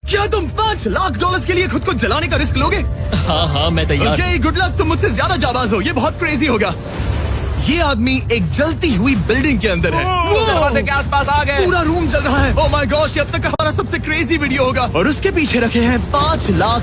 क्या तुम $5 लाख के लिए खुद को जलाने का रिस्क लोगे? हाँ मैं तैयार। Okay, good luck. तुम मुझसे ज्यादा जाबाज हो, ये बहुत क्रेजी होगा। ये आदमी एक जलती हुई बिल्डिंग के अंदर है। दरवाजे के आसपास आ गए। पूरा रूम जल रहा है। ओह माय गॉश, ये अब तक का हमारा सबसे क्रेजी वीडियो होगा। और उसके पीछे रखे हैं $5 लाख,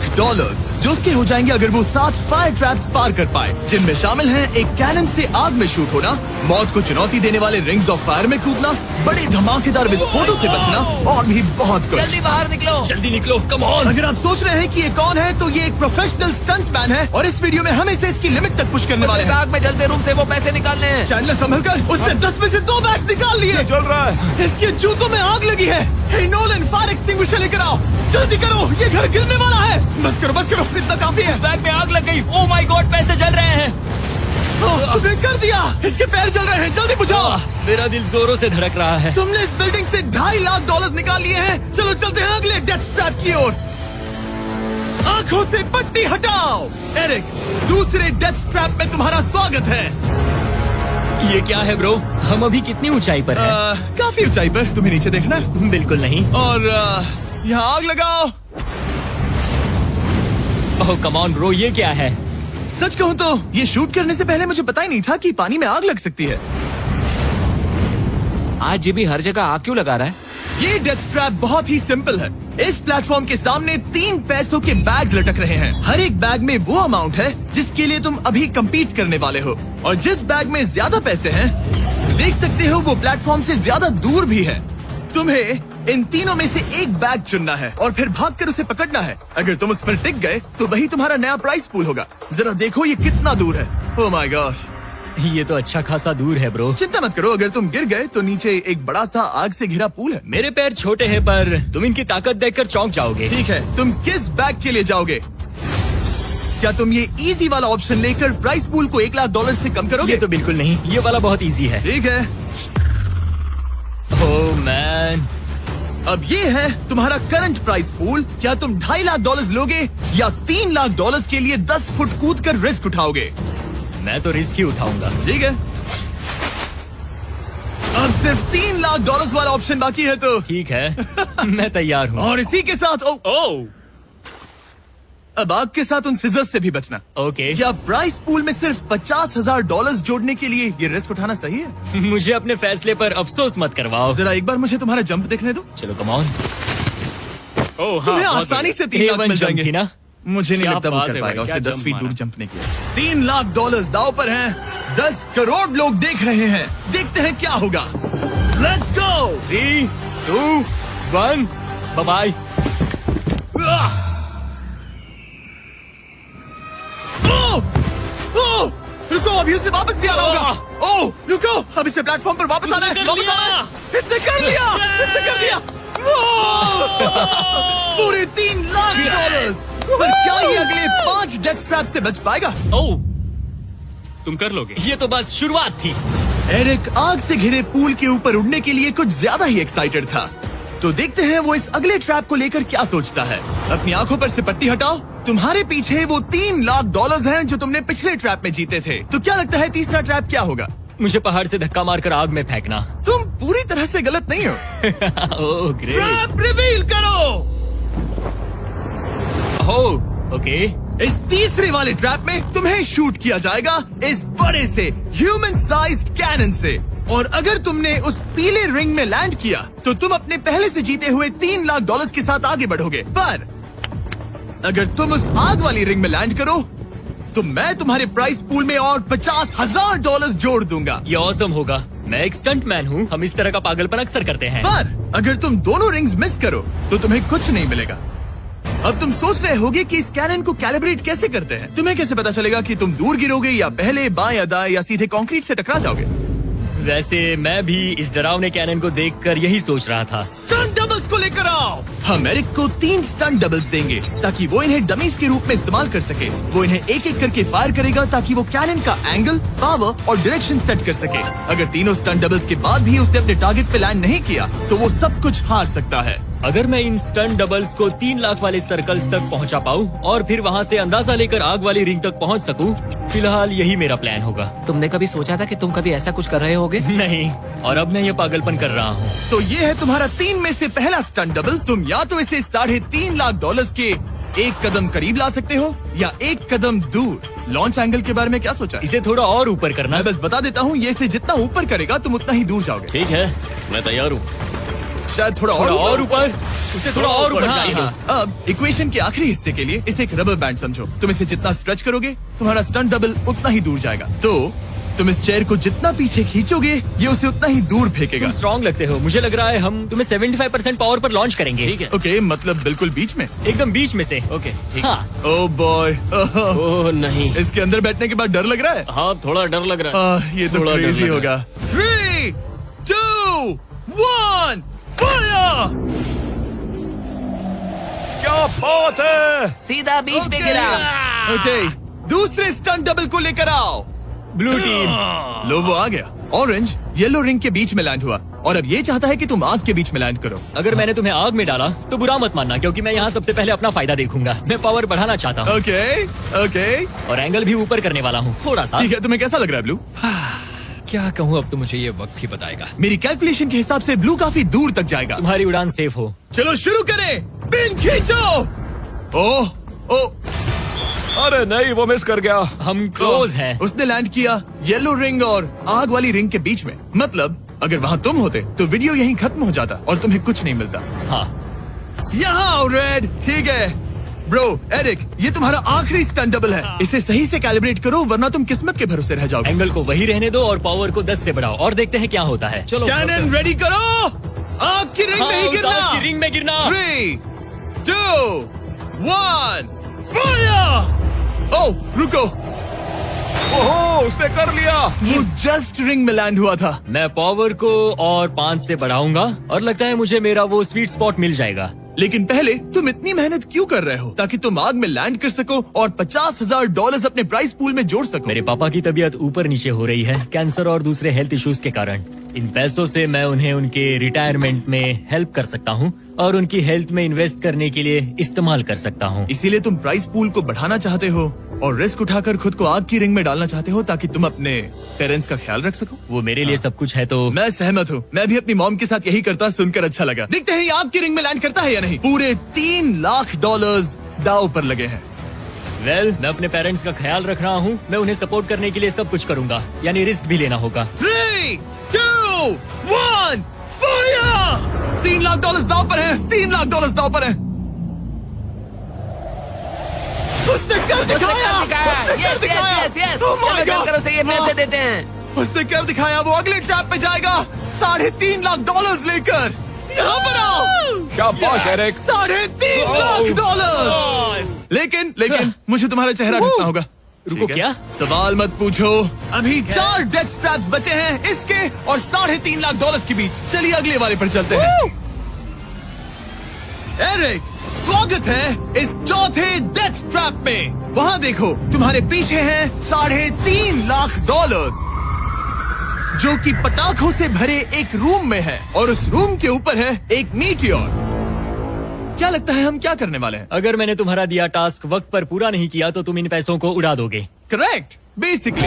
जो उसके हो जाएंगे अगर वो 7 फायर ट्रैप्स पार कर पाए, जिनमें शामिल हैं एक कैनन से आग में शूट होना, मौत को चुनौती देने वाले रिंग्स ऑफ फायर में कूदना, बड़े धमाकेदार विस्फोटों से बचना और भी बहुत कुछ। जल्दी बाहर निकलो। जल्दी निकलो, कम ऑन। अगर आप सोच रहे हैं कि ये कौन है, तो ये एक प्रोफेशनल स्टंट मैन है और इस वीडियो में हम इसे इसकी लिमिट तक पुश करने वाले इस हैं। आग में जलते रूम से वो पैसे निकालने हैं। चैनल संभल कर, उसने 10 में से 2 बैग्स निकाल लिए। चल रहा है। इसके जूतों में आग लगी है। हे नोलन, फायर एक्सटिंग्विशर लेकर आओ, जल्दी करो, ये घर गिरने वाला है। बस करो, इतना काफी है। बैग में आग लग गई। ओह माय गॉड, पैसे जल रहे हैं। तुमने कर दिया। इसके पैर जल रहे हैं, जल्दी बुझाओ। मेरा दिल जोरों से धड़क रहा है। तुमने इस बिल्डिंग से $2.5 लाख निकाल लिए हैं। चलो चलते हैं अगले डेथ ट्रैप की ओर। आंखों से पट्टी हटाओ। एरिक, दूसरे डेथ ट्रैप में तुम्हारा स्वागत है। ये क्या है ब्रो? हम अभी कितनी ऊंचाई पर हैं? काफी ऊंचाई पर। तुम्हें नीचे देखना है? बिल्कुल नहीं। और यहाँ आग लगाओ। ओह कम ऑन ब्रो, ये क्या है? सच कहूँ तो ये शूट करने से पहले मुझे पता ही नहीं था कि पानी में आग लग सकती है। आज ये भी हर जगह आग क्यों लगा रहा है? ये डेथ ट्रैप बहुत ही सिंपल है। इस प्लेटफॉर्म के सामने 3 पैसों के बैग्स लटक रहे हैं। हर एक बैग में वो अमाउंट है जिसके लिए तुम अभी कम्पीट करने वाले हो, और जिस बैग में ज्यादा पैसे हैं, देख सकते हो वो प्लेटफॉर्म से ज्यादा दूर भी है। तुम्हें इन तीनों में से एक बैग चुनना है और फिर भागकर उसे पकड़ना है। अगर तुम उस पर टिक गए तो वही तुम्हारा नया प्राइस पूल होगा। जरा देखो ये कितना दूर है। ओह माय गॉश, ये तो अच्छा खासा दूर है ब्रो। चिंता मत करो, अगर तुम गिर गए तो नीचे एक बड़ा सा आग से घिरा पूल है। मेरे पैर छोटे हैं पर तुम इनकी ताकत देखकर चौंक जाओगे। ठीक है, तुम किस बैग के लिए जाओगे? क्या तुम ये इजी वाला ऑप्शन लेकर प्राइस पूल को $1 लाख से कम करोगे? ये तो बिल्कुल नहीं, ये वाला बहुत इजी है। ठीक है, ओह मैन। अब ये है तुम्हारा करंट प्राइस पूल। क्या तुम $2.5 लाख लोगे या $3 लाख के लिए 10 फुट कूद कर रिस्क उठाओगे? मैं तो रिस्क ही उठाऊंगा। ठीक है, अब सिर्फ $3 लाख वाला ऑप्शन बाकी है तो ठीक है मैं तैयार हूँ। और इसी के साथ ओह अब आग के साथ उन सिजर्स से भी बचना। ओके। क्या प्राइस पूल में सिर्फ $50,000 जोड़ने के लिए ये रिस्क उठाना सही है? मुझे अपने फैसले पर अफसोस मत करवाओ। जरा एक बार मुझे तुम्हारा जंप देखने दो। चलो कम ऑन। ओह तुम्हें आसानी से 3 लाख मिल जाएंगे। ना? मुझे नहीं क्या लगता वो बात कर है पाएगा। भाई, उसने क्या 10 जंप फीट दूर मारा। जंप नहीं किया। $3 लाख दाव पर हैं। 10 करोड़ लोग देख रहे हैं। देखते हैं क्या होगा। Let's go. 3, 2, 1, बाय। रुको, अभी उसे वापस भी आना होगा। ओह रुको, अब इसे प्लेटफॉर्म पर वापस आना है। वापस आना है। इसने कर लिया। इसने कर दिया। पूरे $3 लाख। पर क्या ये अगले 5 डेथ ट्रैप से बच पाएगा? ओह तुम कर लोगे। ये तो बस शुरुआत थी। एरिक आग से घिरे पूल के ऊपर उड़ने के लिए कुछ ज्यादा ही एक्साइटेड था। तो देखते हैं वो इस अगले ट्रैप को लेकर क्या सोचता है। अपनी आंखों पर से पट्टी हटाओ। तुम्हारे पीछे वो $3 लाख हैं जो तुमने पिछले ट्रैप में जीते थे। तो क्या लगता है तीसरा ट्रैप क्या होगा? मुझे पहाड़ से धक्का मारकर आग में फेंकना। तुम पूरी तरह से गलत नहीं हो। Oh great. ट्रैप रिवील करो। Oh okay. इस तीसरे वाले ट्रैप में तुम्हें शूट किया जाएगा इस बड़े से ह्यूमन साइज्ड कैनन से, और अगर तुमने उस पीले रिंग में लैंड किया तो तुम अपने पहले से जीते हुए $3 लाख के साथ आगे बढ़ोगे। पर अगर तुम उस आग वाली रिंग में लैंड करो तो मैं तुम्हारे प्राइस पूल में और $50,000 जोड़ दूंगा। ये ऑसम होगा। मैं एक स्टंट मैन हूँ, हम इस तरह का पागलपन अक्सर करते हैं। पर अगर तुम दोनों रिंग्स मिस करो तो तुम्हें कुछ नहीं मिलेगा। अब तुम सोच रहे होगे कि इस कैनन को कैलिब्रेट कैसे करते हैं। तुम्हें कैसे पता चलेगा कि तुम दूर गिरोगे या पहले बाएं या दाएं या सीधे कंक्रीट से टकरा जाओगे? वैसे मैं भी इस डरावने कैनन को देखकर यही सोच रहा था। स्टंट डबल्स को लेकर आओ। हम एरिक को 3 स्टंट डबल्स देंगे ताकि वो इन्हें डमीज के रूप में इस्तेमाल कर सके। वो इन्हें एक एक करके फायर करेगा ताकि वो कैनन का एंगल, पावर और डायरेक्शन सेट कर सके। अगर तीनों स्टंट डबल्स के बाद भी उसने अपने टारगेट पे लैंड नहीं किया तो वो सब कुछ हार सकता है। अगर मैं इन स्टंट डबल्स को 3 लाख वाले सर्कल्स तक पहुंचा पाऊं और फिर वहां से अंदाजा लेकर आग वाली रिंग तक पहुंच सकूं, फिलहाल यही मेरा प्लान होगा। तुमने कभी सोचा था कि तुम कभी ऐसा कुछ कर रहे होगे? नहीं, और अब मैं ये पागलपन कर रहा हूँ। तो ये है तुम्हारा 3 में से पहला स्टंट डबल। तुम या तो इसे $3.5 लाख के एक कदम करीब ला सकते हो या एक कदम दूर। लॉन्च एंगल के बारे में क्या सोचा है? इसे थोड़ा और ऊपर करना। मैं बस बता देता हूँ, ये इसे जितना ऊपर करेगा तुम उतना ही दूर जाओगे। ठीक है, मैं तैयार हूँ। शायद थोड़ा और ऊपर, उसे थोड़ा और ऊपर हाँ, जाने दो। हाँ। अब इक्वेशन के आखिरी हिस्से के लिए इसे एक रबर बैंड समझो। तुम इसे जितना स्ट्रेच करोगे तुम्हारा स्टंट डबल उतना ही दूर जाएगा। तो तुम इस चेयर को जितना पीछे खींचोगे ये उसे उतना ही दूर फेंकेगा। तुम स्ट्रॉन्ग लगते हो। मुझे लग रहा है हम तुम्हें 75% पावर पर लॉन्च करेंगे। ठीक है, ओके, मतलब बिल्कुल बीच में? एकदम बीच में से। ओके, ठीक। हाँ। ओह बॉय, ओह नहीं, इसके अंदर बैठने के बाद डर लग रहा है। हाँ थोड़ा डर लग रहा है। ये तो थोड़ा डर क्रेजी लग होगा। 3, 2, 1, फायर! क्या बात है! सीधा बीच में गिरा। ओके, दूसरे स्टंट डबल को लेकर आओ। Blue team. लो, वो आ गया। ऑरेंज येलो रिंग के बीच में लैंड हुआ और अब ये चाहता है कि तुम आग के बीच में लैंड करो। अगर मैंने तुम्हें आग में डाला तो बुरा मत मानना, क्योंकि मैं यहाँ सबसे पहले अपना फायदा देखूंगा। मैं पावर बढ़ाना चाहता हूँ। ओके, ओके, और एंगल भी ऊपर करने वाला हूँ थोड़ा सा। ठीक है। तुम्हें कैसा लग रहा है ब्लू? क्या कहूँ, अब तो मुझे ये वक्त ही बताएगा। मेरी कैलकुलेशन के हिसाब से ब्लू काफी दूर तक जाएगा। तुम्हारी उड़ान सेफ हो। चलो शुरू करें। पिन खींचो। ओह, ओह, अरे नहीं, वो मिस कर गया। हम क्लोज हैं। उसने लैंड किया येलो रिंग और आग वाली रिंग के बीच में। मतलब अगर वहाँ तुम होते तो वीडियो यहीं खत्म हो जाता और तुम्हें कुछ नहीं मिलता। हाँ, यहाँ आओ रेड। ठीक है ब्रो, एरिक, ये तुम्हारा आखिरी स्टंट डबल है। इसे सही से कैलिब्रेट करो वरना तुम किस्मत के भरोसे रह जाओगे। एंगल को वही रहने दो और पावर को 10 से बढ़ाओ और देखते हैं क्या होता है। चलो, कैनन रेडी करो। आग की रिंग में ही उस गिरना। आग की रिंग में गिरना। 3, 2, 1, फायर! ओह, रुको। ओहो, उसने कर लिया। वो जस्ट रिंग में लैंड हुआ था। मैं पावर को और 5 से बढ़ाऊंगा और लगता है मुझे मेरा वो स्वीट स्पॉट मिल जाएगा। लेकिन पहले तुम इतनी मेहनत क्यों कर रहे हो? ताकि तुम आग में लैंड कर सको और $50,000 अपने प्राइस पूल में जोड़ सको। मेरे पापा की तबीयत ऊपर नीचे हो रही है, कैंसर और दूसरे हेल्थ इश्यूज के कारण। इन पैसों से मैं उन्हें उनके रिटायरमेंट में हेल्प कर सकता हूँ और उनकी हेल्थ में इन्वेस्ट करने के लिए इस्तेमाल कर सकता हूँ। इसीलिए तुम प्राइस पूल को बढ़ाना चाहते हो और रिस्क उठाकर खुद को आग की रिंग में डालना चाहते हो ताकि तुम अपने पेरेंट्स का ख्याल रख सको। वो मेरे लिए सब कुछ है। तो मैं सहमत हूँ। मैं भी अपनी मॉम के साथ यही करता, सुनकर अच्छा लगा। देखते हैं ये आग की रिंग में लैंड करता है या नहीं। पूरे $3 लाख दांव पर लगे हैं। मैं अपने पेरेंट्स का ख्याल रख रहा हूँ। मैं उन्हें सपोर्ट करने के लिए सब कुछ करूंगा, यानी रिस्क भी लेना होगा। 3, 2, 1, फायर! $3 लाख दांव पर है। $3 लाख दांव पर है। उसने कर दिखाया। Yes yes yes. Oh my चलो God! चल कर उसे ये पैसे देते हैं। उसने कर दिखाया। वो अगले ट्रैप पे जाएगा $3.5 लाख लेकर। यहाँ पर आओ। शाबाश एरिक। $3.5 लाख। लेकिन मुझे तुम्हारा चेहरा ढकना होगा। रुको, क्या? सवाल मत पूछो। अभी 4 डेथ ट्रैप्स बचे हैं, इसके और $3.5 लाख के बीच। चलिए अगले वाले पर चलते हैं। एरिक, स्वागत है इस चौथे डेथ ट्रैप में। वहाँ देखो, तुम्हारे पीछे है $3.5 लाख, जो कि पटाखों से भरे एक रूम में है और उस रूम के ऊपर है एक मीटियोर। क्या लगता है हम क्या करने वाले हैं? अगर मैंने तुम्हारा दिया टास्क वक्त पर पूरा नहीं किया तो तुम इन पैसों को उड़ा दोगे। करेक्ट। बेसिकली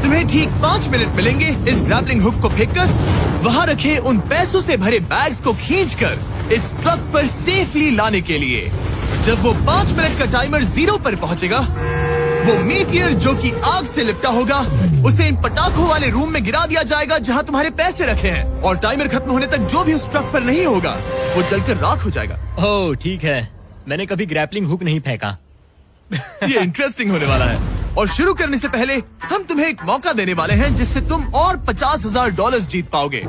तुम्हें ठीक 5 मिनट मिलेंगे इस ग्रैपलिंग हुक को फेंककर वहाँ रखे उन पैसों से भरे बैग्स को खींचकर इस ट्रक पर सेफली लाने के लिए। जब वो 5 मिनट का टाइमर 0 पर पहुँचेगा, वो मीटियर जो कि आग से लिपटा होगा उसे इन पटाखों वाले रूम में गिरा दिया जाएगा जहाँ तुम्हारे पैसे रखे हैं। और टाइमर खत्म होने तक जो भी उस ट्रक पर नहीं होगा वो जलकर राख हो जाएगा। ओह ठीक है, मैंने कभी ग्रैपलिंग हुक नहीं फेंका। ये इंटरेस्टिंग होने वाला है। और शुरू करने से पहले हम तुम्हें एक मौका देने वाले हैं जिससे तुम और $50,000 जीत पाओगे।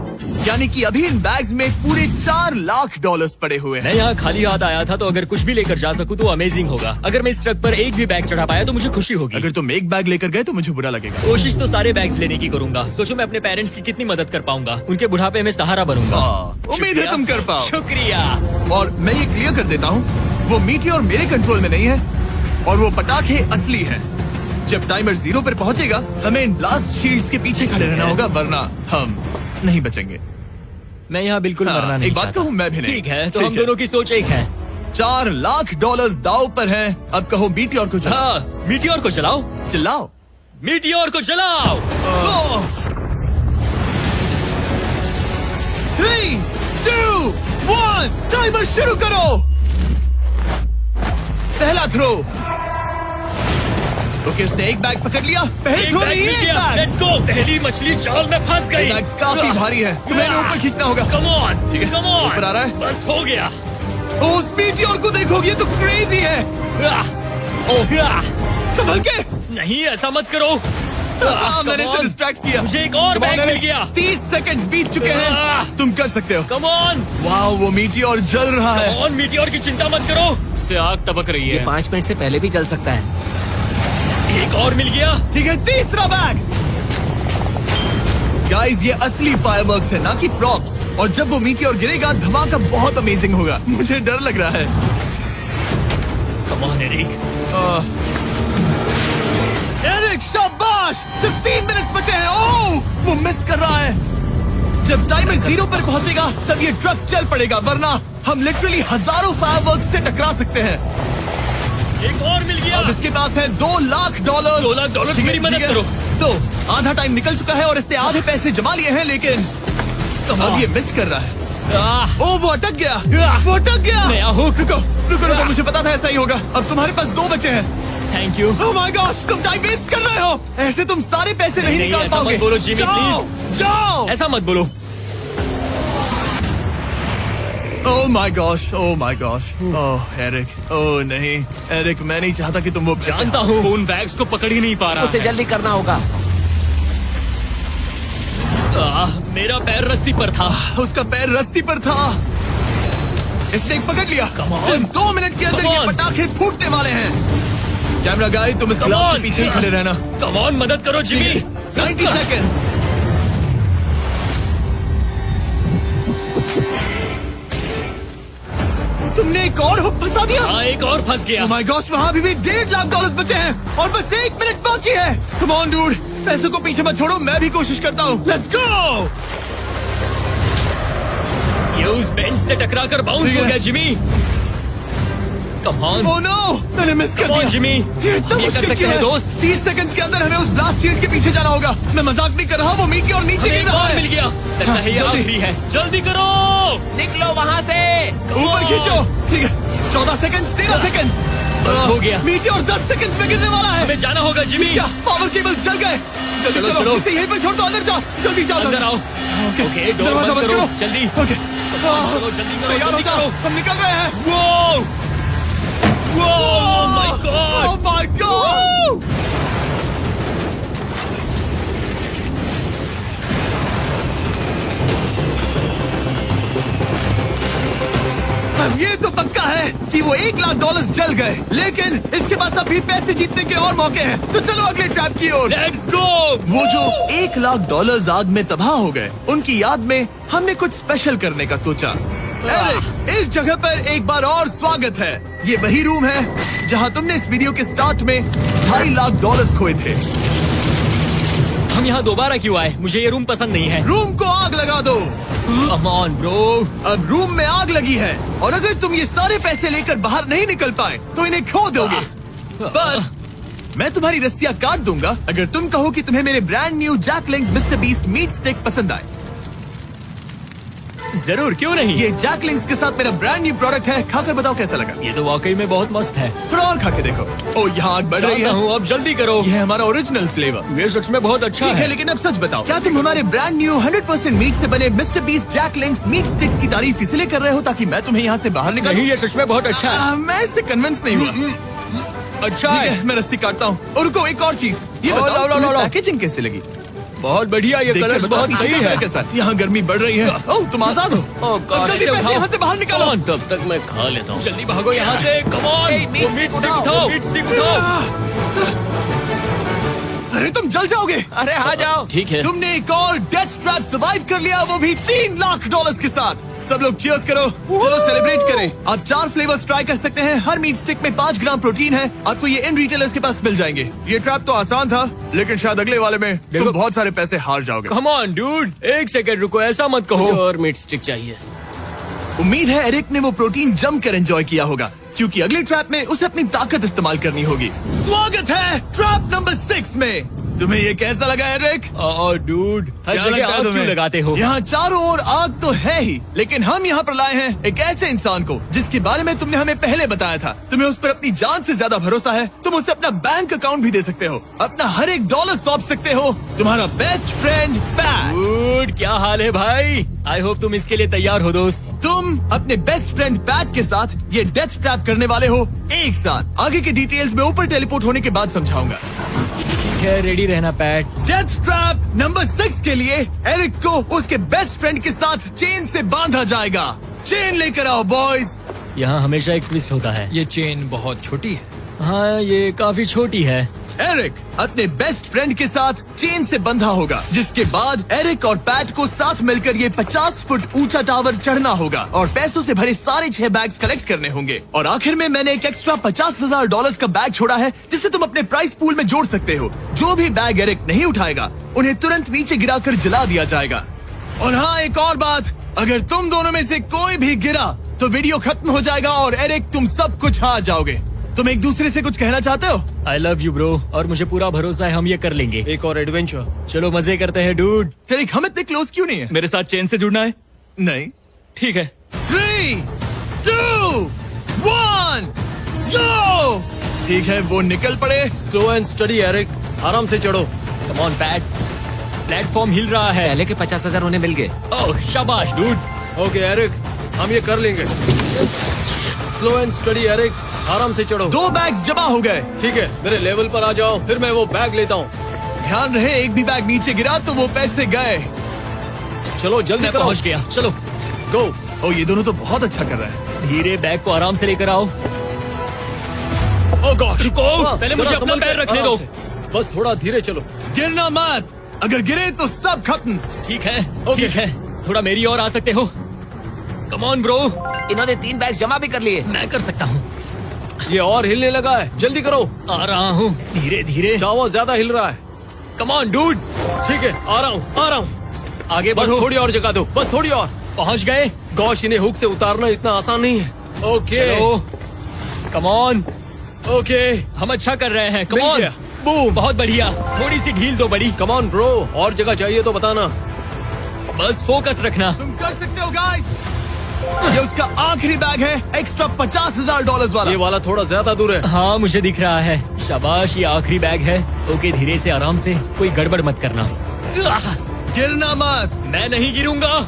यानी कि अभी इन बैग्स में पूरे $4 लाख पड़े हुए हैं। मैं यहाँ खाली हाथ आया था, तो अगर कुछ भी लेकर जा सकूं तो अमेजिंग होगा। अगर मैं इस ट्रक पर एक भी बैग चढ़ा पाया तो मुझे खुशी होगी। अगर तुम एक बैग लेकर गए तो मुझे बुरा लगेगा। कोशिश तो सारे बैग्स लेने की करूंगा। सोचो मैं अपने पेरेंट्स की कितनी मदद कर पाऊंगा, उनके बुढ़ापे में सहारा बनूंगा। उम्मीद है तुम कर पाओ। शुक्रिया। और मैं ये क्लियर कर देता हूँ, वो मीटियोर मेरे कंट्रोल में नहीं है और वो पटाखे असली हैं। जब टाइमर 0 पर पहुंचेगा हमें इन ब्लास्ट शील्ड्स के पीछे खड़े रहना होगा, वरना हम नहीं बचेंगे। मैं यहाँ बिल्कुल मरना नहीं एक बात चाहता। कहूँ, मैं भी नहीं। ठीक है, तो हम दोनों की सोच एक है। $4 लाख दाव पर हैं। अब कहो मीटियोर को चलाओ। हाँ, मीटियोर को चलाओ। चिल्लाओ। मीटियोर को जलाओ। 3, 2, 1, टाइमर शुरू करो। पहला थ्रो। ओके, उसने एक बैग पकड़ लिया। पहले थ्रो नहीं, एक बैग। Let's go. पहली मछली जाल में फंस गई। बैग्स काफी भारी है, तुम्हें इन्हें ऊपर खींचना होगा। कम ऑन, ठीक है, कम ऑन। ऊपर आ रहा है। बस हो गया। ओ, मीटियोर को देखोगे, ये तो क्रेजी है। संभल के। नहीं, ऐसा मत करो। मैंने इसे डिस्ट्रैक्ट किया। मुझे एक और बैग मिल गया। 30 सेकंड्स बीत चुके हैं। तुम कर सकते हो। Come on. वाह, वो मीटियोर जल रहा है। कम ऑन, मीटियोर की चिंता मत करो। इससे आग टपक रही ये है। 5 मिनट से पहले भी जल सकता है। एक और मिल गया। ठीक है, तीसरा बैग। गाइस, ये असली फायरवर्क्स है, ना कि प्रॉप्स। और जब वो मीटियोर गिरेगा, धमाका बहुत अमेजिंग होगा। मुझे डर लग रहा है। Come on Eric. एरिक, शाबाश। सिर्फ 3 मिनट बचे हैं। ओह, वो मिस कर रहा है। जब टाइमर 0 पर पहुंचेगा, तब ये ट्रक चल पड़ेगा, वरना हम लिटरली हजारों फायरवर्क्स से टकरा सकते हैं। एक और मिल गया। अब इसके पास है $2 लाख। $2 लाख, मेरी मदद करो। तो आधा टाइम निकल चुका है और इसने आधे पैसे जमा लिए हैं, लेकिन अब ये मिस कर रहा है। ओ, वो अटक गया। वो अटक गया। नया हुक। रुको रुको रुको, मुझे पता था ऐसा ही होगा। अब तुम्हारे पास 2 बचे हैं। Thank you. Oh my gosh, तुम टाइम वेस्ट कर रहे हो। ऐसे तुम सारे पैसे नहीं नहीं, निकाल ऐसा पाओगे। मत बोलो, जिमी, जाओ, जाओ। ऐसा मत बोलो। Oh my gosh, oh my gosh. Oh Eric, oh नहीं एरिक, मैं नहीं चाहता कि तुम वो पैसे जानता हूँ, उन बैग्स को पकड़ ही नहीं पा रहा उसे है। जल्दी करना होगा। मेरा पैर रस्सी पर था। उसका पैर रस्सी पर था। इसने एक पकड़ लिया। Come on. सिर्फ 2 मिनट के अंदर Come ये on. पटाखे फूटने वाले हैं। कैमरा गाय, तुम इस Come ग्लास on. के पीछे ही खड़े रहना। कम ऑन, मदद करो जिमी। 90 सेकेंड्स। तुमने एक और हुक फंसा दिया। हाँ, एक और फंस गया। Oh my gosh, वहाँ अभी भी $1.5 लाख बचे हैं और बस 1 मिनट बाकी है। Come on, dude, पैसों को पीछे मत छोड़ो, मैं भी कोशिश करता हूँ। Let's go! ये उस बेंच से टकरा कर बाउंस हो गया Jimmy. Come on. Oh no, मैंने मिस कर Come on, दिया। जिमी। ये इतना हम ये कर मुश्किल सकते क्यों हैं, है? दोस्त। 30 सेकंड्स के अंदर हमें उस ब्लास्ट शील्ड के पीछे जाना होगा। मैं मजाक नहीं कर रहा, वो मीटी और नीचे हमें गिर एक रहा और है। मिल गया। लगता है ये जल्दी। आखिरी है। जल्दी करो। निकलो वहाँ से। ऊपर खींचो। ठीक है, 14 सेकंड्स, 13 सेकंड्स। बस हो गया। मीटी और 10 सेकंड्स में गिरने वाला है। हमें जाना होगा जिमी। क्या पावर केबल्स जल गए? चलो, चलो। इसे यहीं पर छोड़ दो, अंदर जाओ, जल्दी जाओ। अंदर आओ। ओके, डोर दरवाजा बंद करो। जल्दी। ओके, चलो, जल्दी करो, तैयार हो जल्दी जाओ, करो। हम निकल रहे हैं। वो oh my God. Oh my God! अब ये तो पक्का है कि वो $1 लाख जल गए, लेकिन इसके पास अभी पैसे जीतने के और मौके हैं। तो चलो अगले ट्रैप की ओर। Let's go. वो जो $1 लाख आग में तबाह हो गए, उनकी याद में हमने कुछ स्पेशल करने का सोचा। एरिक, इस जगह पर एक बार और स्वागत है। ये वही रूम है जहां तुमने इस वीडियो के स्टार्ट में $2.5 लाख खोए थे। हम यहाँ दोबारा क्यों आए? मुझे ये रूम पसंद नहीं है। रूम को आग लगा दो। Come on bro. अब रूम में आग लगी है और अगर तुम ये सारे पैसे लेकर बाहर नहीं निकल पाए तो इन्हें खो दोगे। पर मैं तुम्हारी रस्सियां काट दूंगा अगर तुम कहो कि तुम्हें मेरे brand new Jack Links Mr Beast meat stick पसंद आए। जरूर, क्यों नहीं। ये जैक लिंक्स के साथ मेरा ब्रांड न्यू प्रोडक्ट है, खाकर बताओ कैसा लगा। ये तो वाकई में बहुत मस्त है। थोड़ा और खा के देखो। ओ, यहाँ आग बढ़ रही जानता है। हूँ, अब जल्दी करो। ये है हमारा ओरिजिनल फ्लेवर। ये सच में बहुत अच्छा ठीक है, है। लेकिन अब सच बताओ, क्या तुम हमारे ब्रांड न्यू 100% मीट से बने Mr Beast Jack Links meat sticks की तारीफ इसलिए कर रहे हो ताकि मैं तुम्हें यहाँ से बाहर निकालूं? नहीं, ये सच में बहुत अच्छा है। मैं इससे कन्विंस नहीं हुआ। अच्छा ठीक है। है, मैं रस्सी काटता हूँ। और रुको, एक और चीज, ये लो, बताओ लो, लो, तुम्हें लो। पैकेजिंग कैसे लगी? बहुत बढ़िया, ये देखकर कलर्स बताओ बहुत पीछे सही कैमरा है। के साथ। यहाँ गर्मी बढ़ रही है। ओह, तुम आजाद हो। अब जल्दी पैसे यहाँ से बाहर निकालो। तब तक मैं खा लेता हूँ। जल्दी भागो यहाँ से। Come on. Hey, meat stick उठाओ। मीट स्टिक उठाओ। अरे तुम जल जाओगे। अरे आ जाओ। ठीक है। तुमने एक और डेथ ट्रैप सर्वाइव कर लिया, वो भी $3 लाख के साथ। सब लोग चीयर्स करो। चलो सेलिब्रेट करें। आप 4 फ्लेवर्स ट्राई कर सकते हैं। हर मीट स्टिक में 5 ग्राम प्रोटीन है। आपको ये इन रिटेलर्स के पास मिल जाएंगे। ये ट्रैप तो आसान था, लेकिन शायद अगले वाले में तुम देखो। बहुत सारे पैसे हार जाओगे। कम ऑन डूड, एक सेकंड रुको, ऐसा मत कहो। और मीट स्टिक चाहिए। उम्मीद है एरिक ने वो प्रोटीन जमकर एंजॉय किया होगा, क्योंकि अगले ट्रैप में उसे अपनी ताकत इस्तेमाल करनी होगी। स्वागत है ट्रैप नंबर 6 में। तुम्हें ये कैसा लगा एरिक? डूड, हर क्या जगह लगता है आग क्यों तुम्हें? लगाते हो? यहाँ चारों ओर आग तो है ही, लेकिन हम यहाँ पर लाए हैं एक ऐसे इंसान को जिसके बारे में तुमने हमें पहले बताया था। तुम्हें उस पर अपनी जान से ज्यादा भरोसा है। तुम उसे अपना बैंक अकाउंट भी दे सकते हो, अपना हर एक डॉलर सौंप सकते हो। तुम्हारा बेस्ट फ्रेंड पैट। डूड, क्या हाल है भाई? आई होप तुम इसके लिए तैयार हो दोस्त। तुम अपने बेस्ट फ्रेंड पैट के साथ ये डेथ ट्रैप करने वाले हो एक साथ। आगे की डिटेल्स में ऊपर टेलीपोर्ट होने के बाद समझाऊंगा। ठीक है, रेडी रहना पैट। डेथ ट्रैप नंबर 6 के लिए एरिक को उसके बेस्ट फ्रेंड के साथ चेन से बांधा जाएगा। चेन लेकर आओ बॉयज। यहाँ हमेशा एक ट्विस्ट होता है। ये चेन बहुत छोटी है। हाँ, ये काफी छोटी है। एरिक अपने बेस्ट फ्रेंड के साथ चेन से बंधा होगा, जिसके बाद एरिक और पैट को साथ मिलकर ये 50 फुट ऊंचा टावर चढ़ना होगा और पैसों से भरे सारे 6 बैग्स कलेक्ट करने होंगे। और आखिर में मैंने एक एक्स्ट्रा $50,000 का बैग छोड़ा है, जिसे तुम अपने प्राइस पूल में जोड़ सकते हो। जो भी बैग एरिक नहीं उठाएगा, उन्हें तुरंत नीचे गिराकर जला दिया जाएगा। और हाँ, एक और बात, अगर तुम दोनों में से कोई भी गिरा तो वीडियो खत्म हो जाएगा और एरिक तुम सब कुछ हार जाओगे। तुम एक दूसरे से कुछ कहना चाहते हो? आई लव यू ब्रो, और मुझे पूरा भरोसा है हम ये कर लेंगे। एक और एडवेंचर। चलो मजे करते हैं डूड। एरिक, हम इतने क्लोज क्यों नहीं है? मेरे साथ चेन से जुड़ना है? नहीं। ठीक है। 3, 2, 1, go! ठीक है, वो निकल पड़े। स्लो एंड स्टडी एरिक, आराम से चढ़ो। कम ऑन पैट, प्लेटफॉर्म हिल रहा है। पहले के 50,000 उन्हें मिल गए। ओह शाबाश डूड। ओके एरिक, हम ये कर लेंगे। स्लो एंड स्टडी एरिक, आराम से चढ़ो। 2 बैग्स जमा हो गए। ठीक है, मेरे लेवल पर आ जाओ, फिर मैं वो बैग लेता हूँ। ध्यान रहे, एक भी बैग नीचे गिरा तो वो पैसे गए। चलो जल्दी मैं करो। पहुंच गया, चलो। गो। ओ, ये दोनों तो बहुत अच्छा कर रहे हैं। धीरे, बैग को आराम से लेकर आओ। ओह गॉड, रुको, पहले मुझे अपना पैर रखने दो। बस थोड़ा धीरे चलो। गिरना मत, अगर गिरे तो सब खत्म। ठीक है, ओके। ठीक है, थोड़ा मेरी ओर आ सकते हो? Come on bro. इन्होंने 3 बैग जमा भी कर लिए। मैं कर सकता हूँ। ये और हिलने लगा है, जल्दी करो। आ रहा हूँ, धीरे धीरे। चावा ज्यादा हिल रहा है। Come on dude. ठीक है, आ रहा हूँ, आ रहा हूँ। आगे बस बढ़ो। थोड़ी और जगह दो, बस थोड़ी और। पहुँच गए। गॉश, इन्हें हुक से उतारना इतना आसान नहीं है। ओके, चलो, कम ऑन। ओके, हम अच्छा कर रहे हैं। कम मिल ऑन। गया। बूम। बहुत बढ़िया, थोड़ी सी ढील दो बड़ी। कम ऑन ब्रो, और जगह चाहिए तो बताना। बस फोकस रखना। तुम कर सकते हो गाइस। ये उसका आखिरी बैग है, एक्स्ट्रा $50,000 वाला। ये वाला थोड़ा ज्यादा दूर है। हाँ, मुझे दिख रहा है। शाबाश, ये आखिरी बैग है। ओके, धीरे से, आराम से, कोई गड़बड़ मत करना। गिरना मत। मैं नहीं गिरूंगा।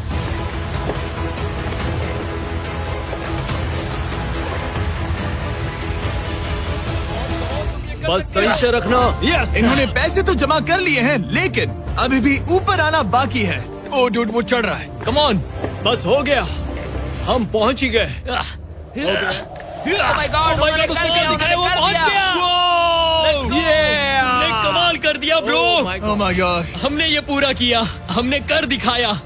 बस सही से रखना। यस। इन्होंने पैसे तो जमा कर लिए हैं, लेकिन अभी भी ऊपर आना बाकी है। ओ डूड, वो चढ़ रहा है। Come on. बस हो गया, हम पहुंच ही गए। माय गॉड, उसने कर दिखाया, वो पहुंच गया। Yeah! हमने कमाल कर दिया ब्रो। Oh my God. हमने ये पूरा किया, हमने कर दिखाया।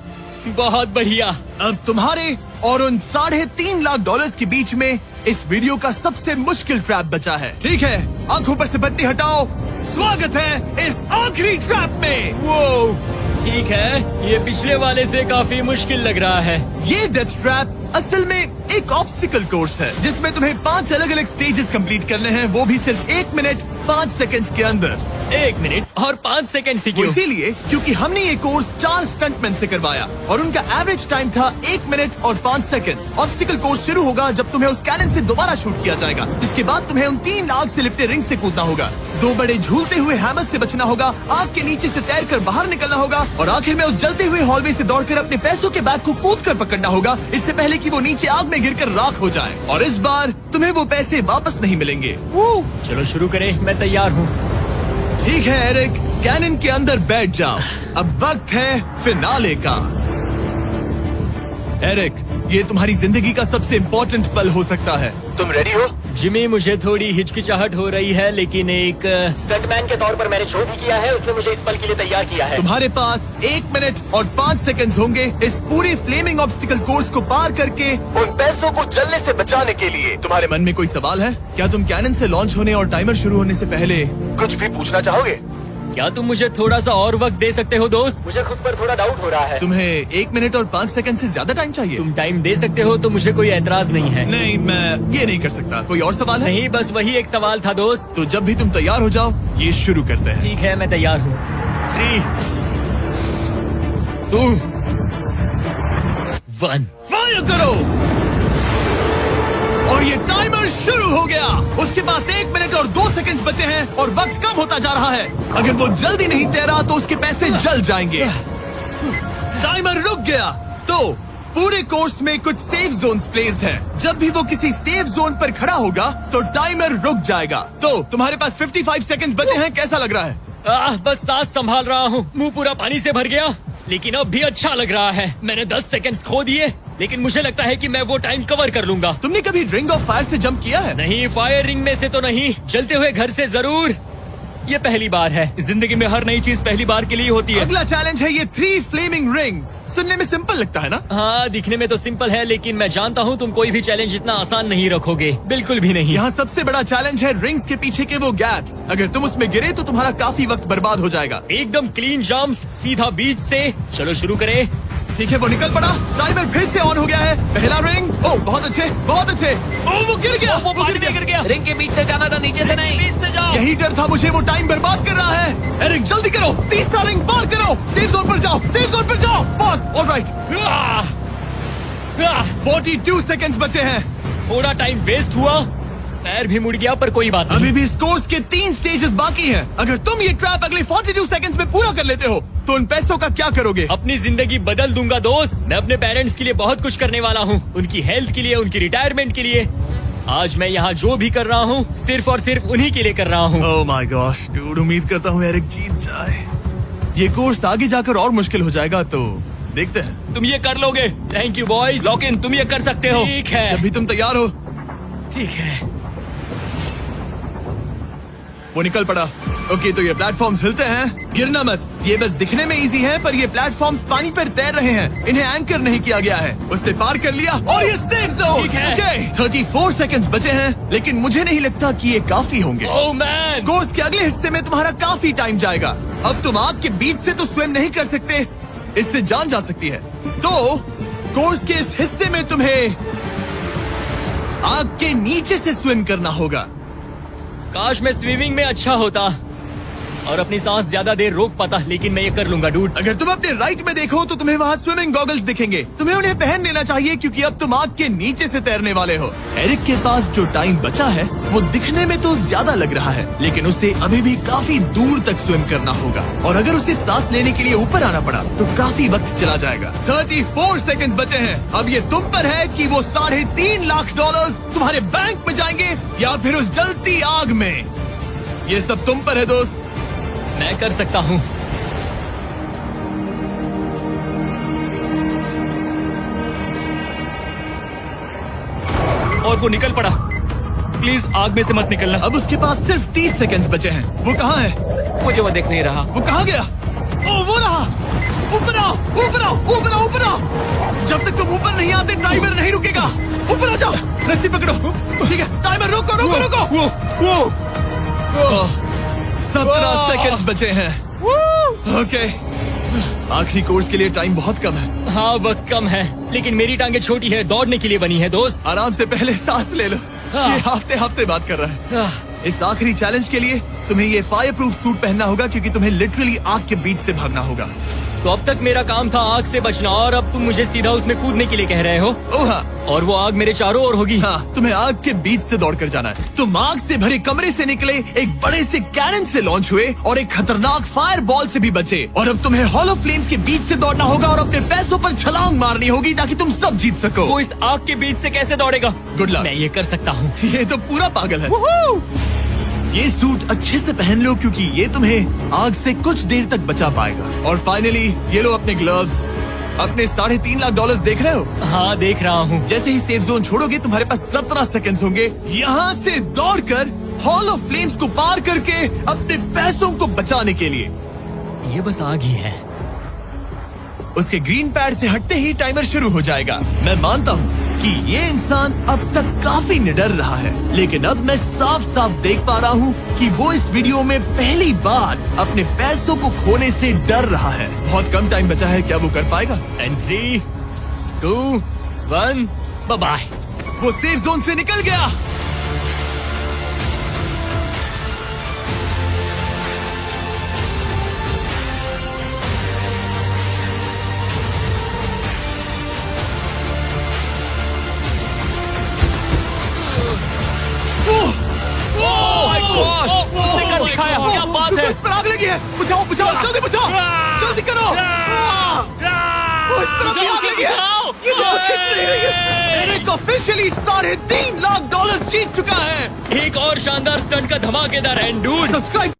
बहुत बढ़िया। अब तुम्हारे और उन $3.5 लाख के बीच में इस वीडियो का सबसे मुश्किल ट्रैप बचा है। ठीक है, आंखों पर से पट्टी हटाओ। स्वागत है इस आखिरी ट्रैप में। वो ठीक है, ये पिछले वाले से काफी मुश्किल लग रहा है। ये डेथ ट्रैप असल में एक ऑब्स्टिकल कोर्स है, जिसमें तुम्हें 5 अलग अलग स्टेजेस कंप्लीट करने हैं, वो भी सिर्फ 1 मिनट 5 सेकंड्स के अंदर। 1 मिनट और 5 सेकंड से वो क्यों? इसीलिए क्योंकि हमने ये कोर्स 4 स्टंटमैन से करवाया और उनका एवरेज टाइम था 1 मिनट और 5 सेकंड्स। ऑब्स्टिकल कोर्स शुरू होगा जब तुम्हें उस कैनन से दोबारा शूट किया जाएगा। इसके बाद तुम्हें उन 3 आग से लिपटे रिंग से कूदना होगा, 2 बड़े झूलते हुए हैमर से बचना होगा, आग के नीचे से तैरकर बाहर निकलना होगा और आखिर में उस जलते हुए हॉलवे से दौड़कर अपने पैसों के बैग को कूदकर पकड़ना होगा, इससे पहले कि वो नीचे आग में गिरकर राख हो जाए। और इस बार तुम्हें वो पैसे वापस नहीं मिलेंगे। चलो शुरू करें, मैं तैयार हूँ। ठीक है एरिक, कैनन के अंदर बैठ जाओ। अब वक्त है फिनाले का। एरिक, ये तुम्हारी जिंदगी का सबसे इम्पोर्टेंट पल हो सकता है। तुम रेडी हो? जिमी, मुझे थोड़ी हिचकिचाहट हो रही है, लेकिन एक स्टंटमैन के तौर पर मैंने जो भी किया है उसने मुझे इस पल के लिए तैयार किया है। तुम्हारे पास 1 मिनट और 5 सेकंड्स होंगे इस पूरे फ्लेमिंग ऑब्स्टिकल कोर्स को पार करके उन पैसों को जलने से बचाने के लिए। तुम्हारे मन में कोई सवाल है? क्या तुम कैनन से लॉन्च होने और टाइमर शुरू होने से पहले कुछ भी पूछना चाहोगे? क्या तुम मुझे थोड़ा सा और वक्त दे सकते हो दोस्त? मुझे खुद पर थोड़ा डाउट हो रहा है। तुम्हें 1 मिनट और 5 सेकंड से ज्यादा टाइम चाहिए? तुम टाइम दे सकते हो तो मुझे कोई एतराज नहीं है। नहीं, मैं ये नहीं कर सकता। कोई और सवाल है? नहीं, बस वही एक सवाल था दोस्त। तो जब भी तुम तैयार हो जाओ, ये शुरू करते हैं। ठीक है, मैं तैयार हूँ। 3, 2, 1। फायर करो। और ये टाइमर शुरू हो गया। उसके पास 1 मिनट और 2 सेकंड बचे हैं और वक्त कम होता जा रहा है। अगर वो जल्दी नहीं तैरा तो उसके पैसे जल जाएंगे। टाइमर रुक गया। तो पूरे कोर्स में कुछ सेफ जोन्स प्लेस्ड हैं। जब भी वो किसी सेफ जोन पर खड़ा होगा तो टाइमर रुक जाएगा। तो तुम्हारे पास 55 सेकंड बचे हैं। कैसा लग रहा है? बस सांस संभाल रहा हूँ। मुंह पूरा पानी से भर गया, लेकिन अब भी अच्छा लग रहा है। मैंने 10 सेकंड्स खो दिए, लेकिन मुझे लगता है कि मैं वो टाइम कवर कर लूंगा। तुमने कभी रिंग ऑफ फायर से जंप किया है? नहीं, फायर रिंग में से तो नहीं, जलते हुए घर से जरूर। ये पहली बार है। जिंदगी में हर नई चीज पहली बार के लिए होती है। अगला चैलेंज है ये 3 फ्लेमिंग रिंग्स। सुनने में सिंपल लगता है ना? हाँ, दिखने में तो सिंपल है, लेकिन मैं जानता हूँ तुम कोई भी चैलेंज इतना आसान नहीं रखोगे। बिल्कुल भी नहीं। यहाँ सबसे बड़ा चैलेंज है रिंग्स के पीछे के वो गैप्स। अगर तुम उसमें गिरे तो तुम्हारा काफी वक्त बर्बाद हो जाएगा। एकदम क्लीन जंप्स, सीधा बीच से। चलो शुरू करें। ठीक है, वो निकल पड़ा। टाइमर फिर से ऑन हो गया है। पहला रिंग। ओह, बहुत अच्छे, बहुत अच्छे। ओह, वो गिर गया। वो पानी में गिर गया। रिंग के बीच से जाना था, नीचे से नहीं। बीच से जाओ। यही डर था मुझे, वो टाइम बर्बाद कर रहा है। एरिक जल्दी करो, तीसरा रिंग पार करो। सेफ जोन पर जाओ, सेफ जोन पर जाओ। Boss, alright. 42 सेकंड्स बचे हैं। थोड़ा टाइम वेस्ट हुआ, पैर भी मुड़ गया, पर कोई बात नहीं। अभी भी इस कोर्स के 3 स्टेजेस बाकी हैं। अगर तुम ये ट्रैप अगले 42 सेकंड्स में पूरा कर लेते हो तो उन पैसों का क्या करोगे? अपनी जिंदगी बदल दूंगा दोस्त। मैं अपने पेरेंट्स के लिए बहुत कुछ करने वाला हूँ, उनकी हेल्थ के लिए, उनकी रिटायरमेंट के लिए। आज मैं यहाँ जो भी कर रहा हूँ सिर्फ और सिर्फ उन्हीं के लिए कर रहा हूँ। ओह माय गॉश डूड, उम्मीद करता हूँ एरिक जीत जाए। ये कोर्स आगे जाकर और मुश्किल हो जाएगा, तो देखते हैं। तुम ये कर लोगे। Thank you boys. Lock in, तुम ये कर सकते हो। ठीक है, जब भी तुम तैयार हो। ठीक है। वो निकल पड़ा। ओके, तो ये प्लेटफॉर्म्स हिलते हैं। गिरना मत। ये बस दिखने में इजी है, पर ये प्लेटफॉर्म्स पानी पर तैर रहे हैं। इन्हें एंकर नहीं किया गया है। उसने पार कर लिया और ये सेफ जोन। ठीक है। ओके, 34 सेकंड्स बचे हैं, लेकिन मुझे नहीं लगता कि ये काफी होंगे। ओह मैन, कोर्स के अगले हिस्से में तुम्हारा काफी टाइम जाएगा। अब तुम आग के बीच से तो स्विम नहीं कर सकते, इससे जान जा सकती है। तो कोर्स के इस हिस्से में तुम्हें आग के नीचे से स्विम करना होगा। काश मैं स्विमिंग में अच्छा होता और अपनी सांस ज्यादा देर रोक पाता, लेकिन मैं ये कर लूंगा डूड। अगर तुम अपने राइट में देखो तो तुम्हें वहाँ स्विमिंग गॉगल्स दिखेंगे। तुम्हें उन्हें पहन लेना चाहिए, क्योंकि अब तुम आग के नीचे से तैरने वाले हो। एरिक के पास जो टाइम बचा है वो दिखने में तो ज्यादा लग रहा है, लेकिन उसे अभी भी काफी दूर तक स्विम करना होगा। और अगर उसे सांस लेने के लिए ऊपर आना पड़ा तो काफी वक्त चला जाएगा। 34 सेकंड्स बचे हैं। अब ये तुम पर है कि वो $3.5 लाख तुम्हारे बैंक में जाएंगे या फिर उस जलती आग में। ये सब तुम पर है दोस्त। मैं कर सकता हूँ। और वो निकल पड़ा। प्लीज आग में से मत निकलना। अब उसके पास सिर्फ 30 सेकंड्स बचे हैं। वो कहाँ है? मुझे वो देख नहीं रहा। वो कहाँ गया? ओ, वो रहा। ऊपर आओ, ऊपर आओ, ऊपर आओ, ऊपर आओ। जब तक तुम ऊपर नहीं आते टाइमर नहीं रुकेगा। ऊपर आ जाओ, रस्सी पकड़ो। ठीक है, टाइमर रोको, रोको, रोको। वो 17 सेकंड्स बचे हैं। ओके, आखिरी कोर्स के लिए टाइम बहुत कम है। हाँ, वक्त कम है, लेकिन मेरी टांगे छोटी है, दौड़ने के लिए बनी है दोस्त। आराम से पहले सांस ले लो। ये हफ्ते हफ्ते बात कर रहा है। इस आखिरी चैलेंज के लिए तुम्हें ये फायर प्रूफ सूट पहनना होगा, क्योंकि तुम्हें लिटरली आग के बीच से भागना होगा। तो अब तक मेरा काम था आग से बचना, और अब तुम मुझे सीधा उसमें कूदने के लिए कह रहे हो। ओह हाँ, और वो आग मेरे चारों ओर होगी। हाँ, तुम्हें आग के बीच से दौड़ कर जाना है। तुम आग से भरे कमरे से निकले, एक बड़े से कैनन से लॉन्च हुए और एक खतरनाक फायर बॉल से भी बचे। और अब तुम्हें हॉलो फ्लेम्स के बीच से दौड़ना होगा और अपने पैसों पर छलांग मारनी होगी ताकि तुम सब जीत सको। वो इस आग के बीच से कैसे दौड़ेगा? Good luck. मैं ये कर सकता हूँ। ये तो पूरा पागल है। ये सूट अच्छे से पहन लो, क्योंकि ये तुम्हें आग से कुछ देर तक बचा पाएगा। और फाइनली ये लो अपने ग्लव्स। अपने $3.5 लाख देख रहे हो? हाँ, देख रहा हूँ। जैसे ही सेफ जोन छोड़ोगे तुम्हारे पास 17 सेकंड्स होंगे यहाँ से दौड़कर हॉल ऑफ फ्लेम्स को पार करके अपने पैसों को बचाने के लिए। ये बस आग ही है। उसके ग्रीन पैड से हटते ही टाइमर शुरू हो जाएगा। मैं मानता हूँ कि ये इंसान अब तक काफी निडर रहा है, लेकिन अब मैं साफ साफ देख पा रहा हूँ कि वो इस वीडियो में पहली बार अपने पैसों को खोने से डर रहा है। बहुत कम टाइम बचा है, क्या वो कर पाएगा? And 3, 2, 1, bye bye. वो सेफ जोन से निकल गया। उसने कर दिखाया, क्या बात है? इस पर आग लगी है। बुझाओ बुझाओ, जल्दी बुझाओ, जल्दी करो। इस पर अभी आग लगी है। ये तो कुछ नहीं रही है। एरिक ऑफिशियली $3.5 लाख जीत चुका है। एक और शानदार स्टंट का धमाकेदार एंड डूड। सब्सक्राइब